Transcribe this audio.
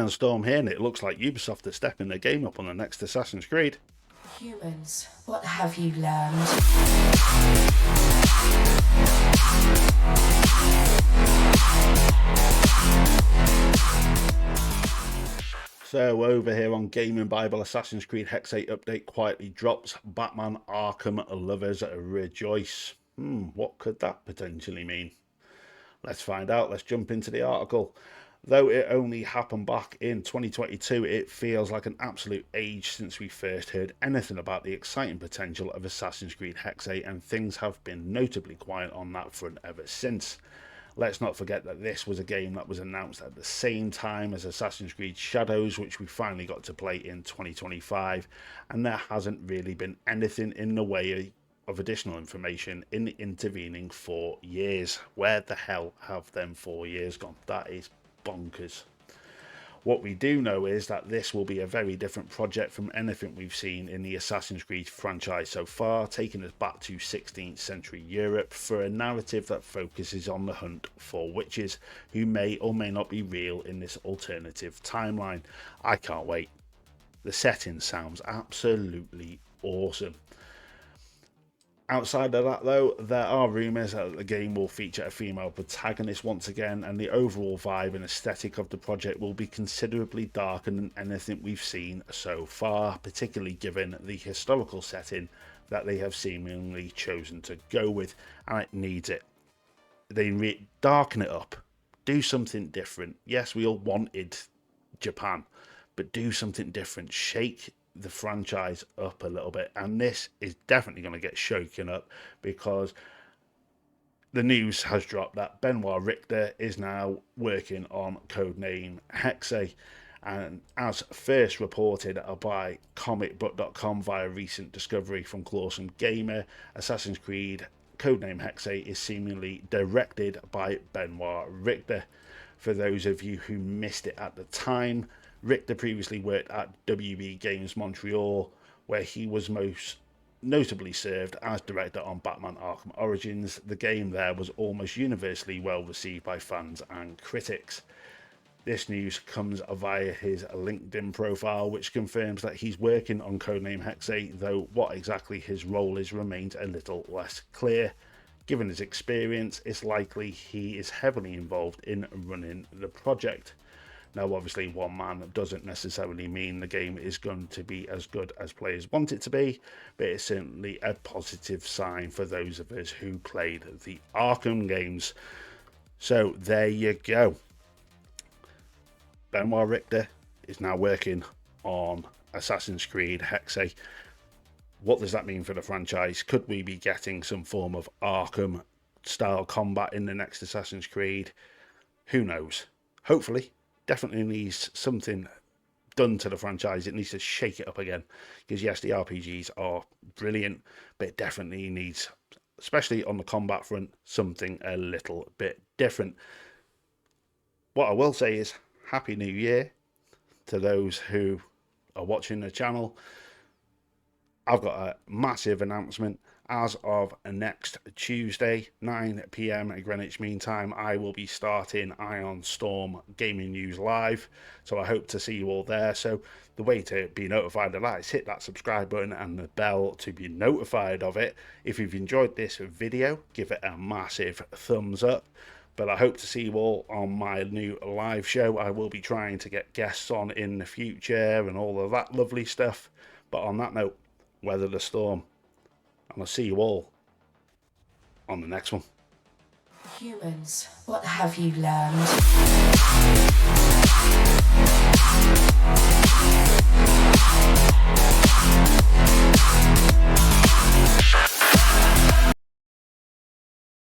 Storm here, and it looks like Ubisoft are stepping their game up on the next Assassin's Creed. Humans, what have you learned? So over here on Gaming Bible, Assassin's Creed Hexe update quietly drops. Batman Arkham lovers rejoice. What could that potentially mean? Let's find out. Let's jump into the article. Though it only happened back in 2022, it feels like an absolute age since we first heard anything about the exciting potential of Assassin's Creed Hexe, and things have been notably quiet on that front ever since. Let's not forget that this was a game that was announced at the same time as Assassin's Creed Shadows, which we finally got to play in 2025, and there hasn't really been anything in the way of additional information in the intervening 4 years. Where the hell have them 4 years gone? That is bonkers. What we do know is that this will be a very different project from anything we've seen in the Assassin's Creed franchise so far, taking us back to 16th century Europe for a narrative that focuses on the hunt for witches who may or may not be real in this alternative timeline. I can't wait. The setting sounds absolutely awesome. Outside of that though, there are rumours that the game will feature a female protagonist once again, and the overall vibe and aesthetic of the project will be considerably darker than anything we've seen so far, particularly given the historical setting that they have seemingly chosen to go with, and it needs it. They darken it up, do something different. Yes, we all wanted Japan, but do something different, shake the franchise up a little bit, and this is definitely going to get shaken up because the news has dropped that Benoit Richter is now working on codename Hexe, and as first reported by comicbook.com via recent discovery from Clawsome Gamer, Assassin's Creed codename Hexe is seemingly directed by Benoit Richter. For those of you who missed it at the time, Richter previously worked at WB Games Montreal, where he was most notably served as director on Batman Arkham Origins. The game there was almost universally well received by fans and critics. This news comes via his LinkedIn profile, which confirms that he's working on codename Hexe, though what exactly his role is remains a little less clear. Given his experience, it's likely he is heavily involved in running the project. Now, obviously, one man doesn't necessarily mean the game is going to be as good as players want it to be, but it's certainly a positive sign for those of us who played the Arkham games. So, there you go. Benoit Richter is now working on Assassin's Creed Hexe. What does that mean for the franchise? Could we be getting some form of Arkham-style combat in the next Assassin's Creed? Who knows? Hopefully. Definitely needs something done to the franchise. It needs to shake it up again, because yes, the RPGs are brilliant, but it definitely needs, especially on the combat front, something a little bit different. What I will say is Happy New Year to those who are watching the channel. I've got a massive announcement. As of next Tuesday, 9 PM at Greenwich Mean Time, I will be starting Ion Storm Gaming News Live. So I hope to see you all there. So the way to be notified of that is hit that subscribe button and the bell to be notified of it. If you've enjoyed this video, give it a massive thumbs up. But I hope to see you all on my new live show. I will be trying to get guests on in the future and all of that lovely stuff. But on that note, weather the storm. And I'll see you all on the next one. Humans, what have you learned?